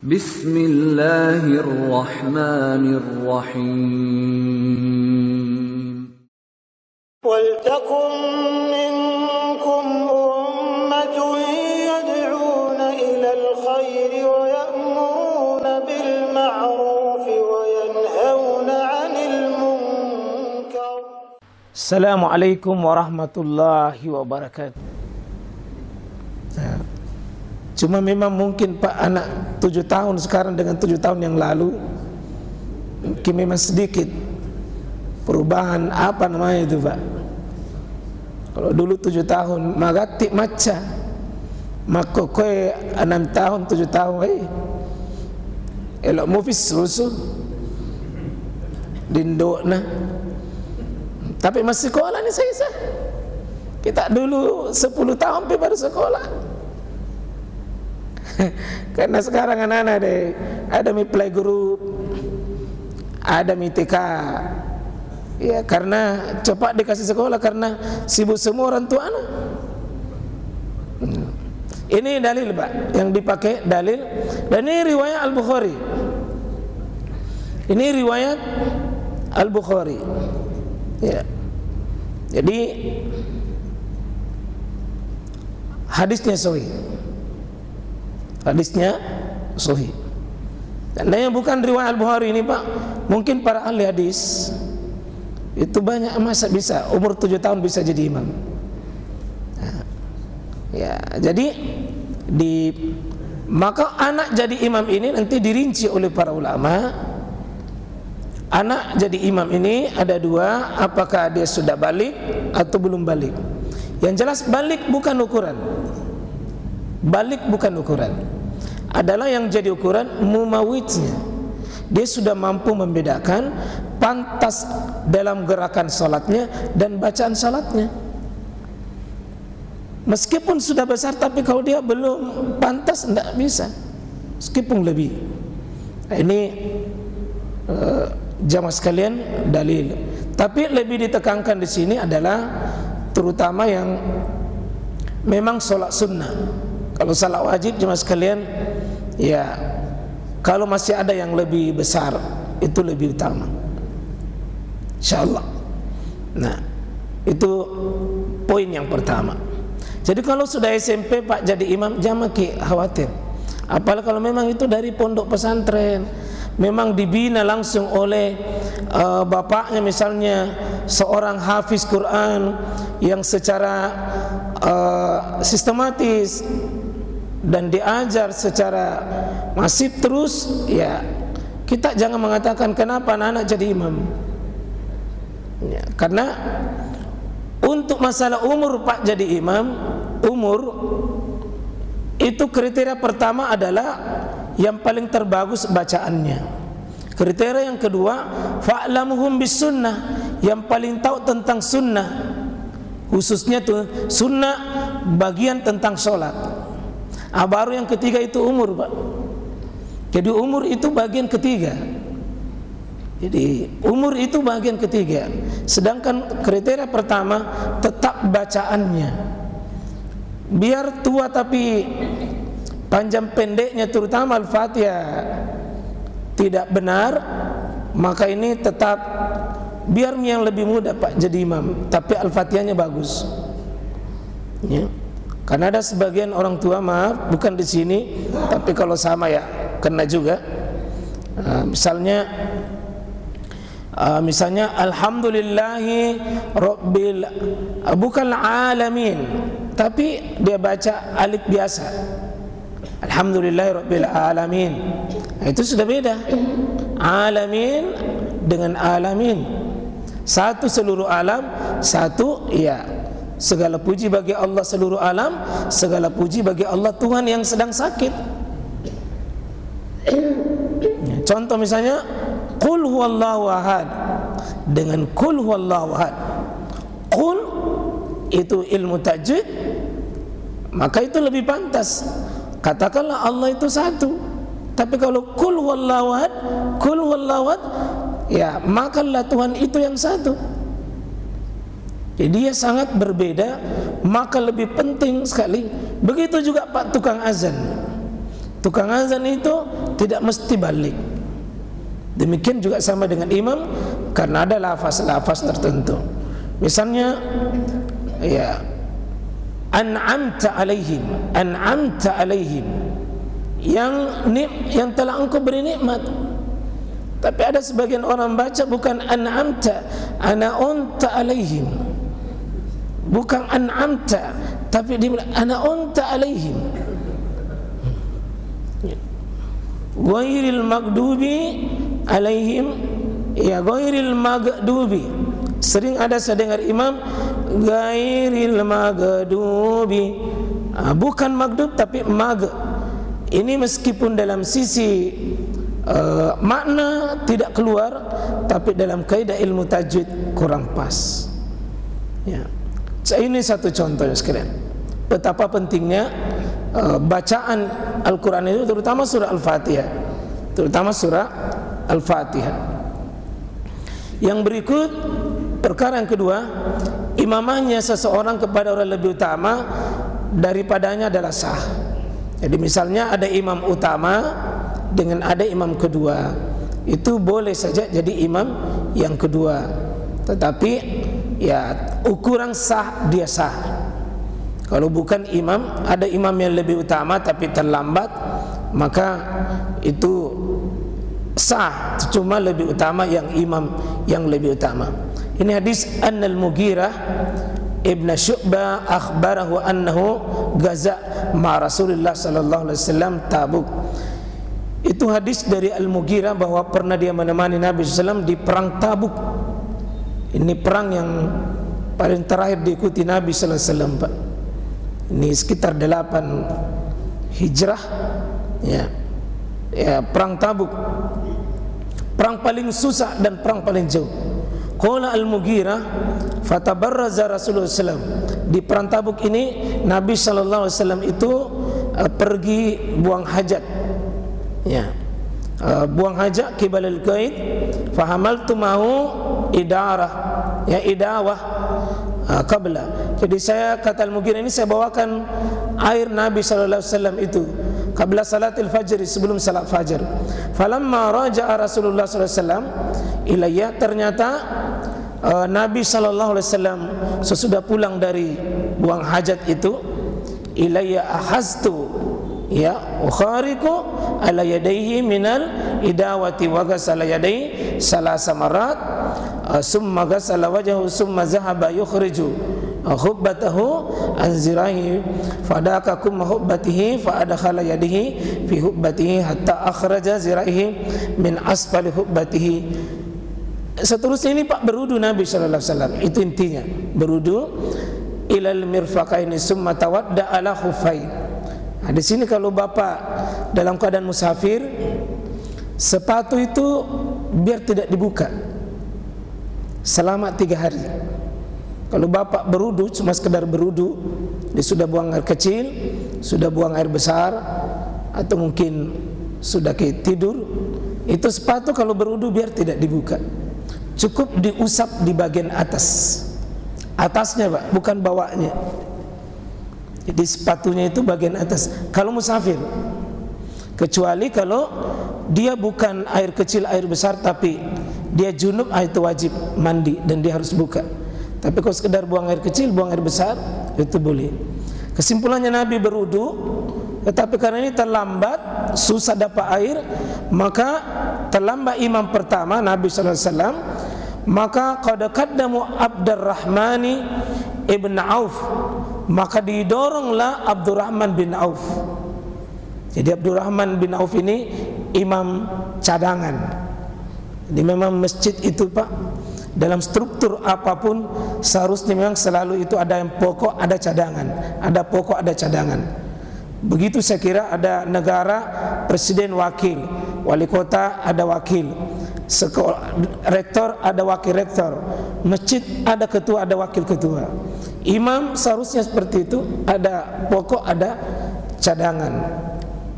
Bismillahirrahmanirrahim. وَلْتَكُنْ مِنْكُمْ أُمَّةٌ يَدْعُونَ إِلَى الْخَيْرِ وَيَأْمُرُونَ بِالْمَعْرُوفِ وَيَنْهَوْنَ عَنِ الْمُنْكَرِ. Assalamualaikum warahmatullahi wabarakatuh. Cuma memang mungkin Pak, anak 7 tahun sekarang dengan 7 tahun yang lalu mungkin memang sedikit perubahan apa namanya itu Pak. Kalau dulu 7 tahun magati maca, maka koe 6 tahun 7 tahun elok mufis susu dindok nah. Tapi masih sekolah nih saya. Kita dulu 10 tahun baru sekolah. Karena sekarang anak-anak deh ada mi playgroup, ada mi TK. Ya karena cepat dikasih sekolah karena sibuk semua orang tua anak. Ini dalil Pak yang dipakai dalil, dan ini riwayat Al-Bukhari. Ini riwayat Al-Bukhari. Ya. Jadi hadisnya sahih. Hadisnya sahih. Dan yang bukan riwayat Al-Bukhari ini Pak, mungkin para ahli hadis itu banyak masa bisa umur 7 tahun bisa jadi imam. Nah, ya, jadi maka anak jadi imam ini nanti dirinci oleh para ulama. Anak jadi imam ini ada 2, apakah dia sudah balik atau belum balik. Yang jelas balik bukan ukuran. Balik bukan ukuran. Adalah yang jadi ukuran mumawitnya. Dia sudah mampu membedakan pantas dalam gerakan salatnya dan bacaan salatnya. Meskipun sudah besar, tapi kalau dia belum pantas tidak bisa, meskipun lebih. Nah, ini jamaah sekalian dalil. Tapi lebih ditekankan di sini adalah terutama yang memang salat sunnah. Kalau salat wajib jamaah sekalian, ya kalau masih ada yang lebih besar itu lebih utama, insyaallah. Nah, itu poin yang pertama. Jadi kalau sudah SMP Pak jadi imam, jangan khawatir. Apalagi kalau memang itu dari pondok pesantren, memang dibina langsung oleh bapaknya, misalnya seorang hafiz Quran yang secara sistematis dan diajar secara masif terus, ya kita jangan mengatakan kenapa anak-anak jadi imam ya, karena untuk masalah umur Pak jadi imam, umur itu kriteria pertama adalah yang paling terbagus bacaannya. Kriteria yang kedua, fa'lamuhum bis sunnah, yang paling tahu tentang sunnah, khususnya tuh sunnah bagian tentang sholat. Baru yang ketiga itu umur Pak. Jadi umur itu bagian ketiga. Jadi umur itu bagian ketiga. Sedangkan kriteria pertama tetap bacaannya. Biar tua tapi panjang pendeknya terutama Al-Fatihah tidak benar, maka ini tetap biar yang lebih muda Pak jadi imam, tapi Al-Fatihahnya bagus. Ya. Karena ada sebagian orang tua, maaf bukan di sini, tapi kalau sama ya kena juga. Misalnya alhamdulillahi rabbil bukan alamin, tapi dia baca alif biasa. Alhamdulillahi rabbil alamin. Itu sudah beda. Alamin dengan alamin. Satu seluruh alam, satu ya segala puji bagi Allah seluruh alam, segala puji bagi Allah Tuhan yang sedang sakit. Contoh misalnya qul huwallahu ahad dengan qul huwallahu ahad. Qul itu ilmu tajwid, maka itu lebih pantas. Katakanlah Allah itu satu. Tapi kalau qul huwallahu ahad, qul huwallahu ahad, ya makalah Tuhan itu yang satu. Jadi dia sangat berbeda, maka lebih penting sekali. Begitu juga Pak tukang azan. Tukang azan itu tidak mesti balik. Demikian juga sama dengan imam, karena ada lafaz-lafaz tertentu. Misalnya ya, an'amta alaihim, an'amta alaihim, yang telah engkau beri nikmat. Tapi ada sebagian orang baca bukan an'amta, ana'unta alaihim. Bukan an'amta, tapi dia bilang ana'unta alaihim. Ghairil maghdubi alaihim, ya ghairil maghdubi. Sering ada saya dengar imam ghairil maghdubi, bukan maghdub tapi mag. Ini meskipun dalam sisi makna tidak keluar, tapi dalam kaidah ilmu tajwid kurang pas. Ya. Ini satu contohnya sekalian. Betapa pentingnya bacaan Al-Quran itu, terutama surah Al-Fatihah, terutama surah Al-Fatihah. Yang berikut, perkara yang kedua, imamahnya seseorang kepada orang lebih utama daripadanya adalah sah. Jadi misalnya ada imam utama dengan ada imam kedua, itu boleh saja jadi imam yang kedua, tetapi ya ukuran sah dia sah. Kalau bukan imam, ada imam yang lebih utama tapi terlambat, maka itu sah, cuma lebih utama yang imam yang lebih utama. Ini hadis An-Mughirah Ibn Syu'bah akhbarahu annahu gaza ma Rasulullah sallallahu alaihi wasallam Tabuk. Itu hadis dari Al-Mughirah bahwa pernah dia menemani Nabi sallallahu alaihi wasallam di perang Tabuk. Ini perang yang paling terakhir diikuti Nabi sallallahu alaihi wasallam, Pak. Ini sekitar 8 Hijrah, ya, perang Tabuk, perang paling susah dan perang paling jauh. Qala Al-Mughirah fatabarraza Rasulullah SAW. Di perang Tabuk ini Nabi sallallahu alaihi wasallam itu pergi buang hajat, ya, buang hajat kibalil qaid, fahamaltu mahu idarah, ya, idawah qabla. Jadi saya, kata Al-Mughirah ini, saya bawakan air Nabi sallallahu alaihi wasallam itu qabla salatil fajr, sebelum salat fajar. Falamma raja'a Rasulullah sallallahu alaihi wasallam ilayya, ternyata Nabi sallallahu alaihi wasallam sesudah pulang dari buang hajat itu, ilayya ahaztu, ya, ukhariku ala yadayhi minal idawati wa ghasala yadayhi salasa marat, summa ghasala wajhahu summa zahaba yukhriju hubbatahu an zirahi fadakakum hubbatihi fa adkhala yadihi fi hubbatihi hatta akhraja zirahi min asfali hubbatihi. Seterusnya ini Pak, berudu Nabi sallallahu alaihi wasallam, itu intinya, berudu ilal mirfaqaini summa tawadda ala khuffai. Nah, di sini kalau Bapak dalam keadaan musafir, sepatu itu biar tidak dibuka selama 3 hari. Kalau Bapak berudu, cuma sekedar berudu, dia sudah buang air kecil, sudah buang air besar, atau mungkin sudah tidur, itu sepatu kalau berudu biar tidak dibuka, cukup diusap di bagian atas, atasnya Pak, bukan bawahnya. Jadi sepatunya itu bagian atas kalau musafir, kecuali kalau dia bukan air kecil air besar, tapi dia junub, itu wajib mandi dan dia harus buka. Tapi kalau sekedar buang air kecil, buang air besar, itu boleh. Kesimpulannya Nabi berudu, tetapi karena ini terlambat, susah dapat air, maka terlambat imam pertama Nabi sallallahu alaihi wasallam, maka qad qaddamu Abdurrahmani ibn Auf, maka didoronglah Abdurrahman bin Auf. Jadi Abdurrahman bin Auf ini imam cadangan. Jadi memang masjid itu Pak, dalam struktur apapun seharusnya memang selalu itu ada yang pokok, ada cadangan, ada pokok, ada cadangan. Begitu saya kira ada negara, presiden wakil, wali kota ada wakil, sekolah, rektor ada wakil rektor, masjid ada ketua, ada wakil ketua. Imam seharusnya seperti itu, ada pokok, ada cadangan.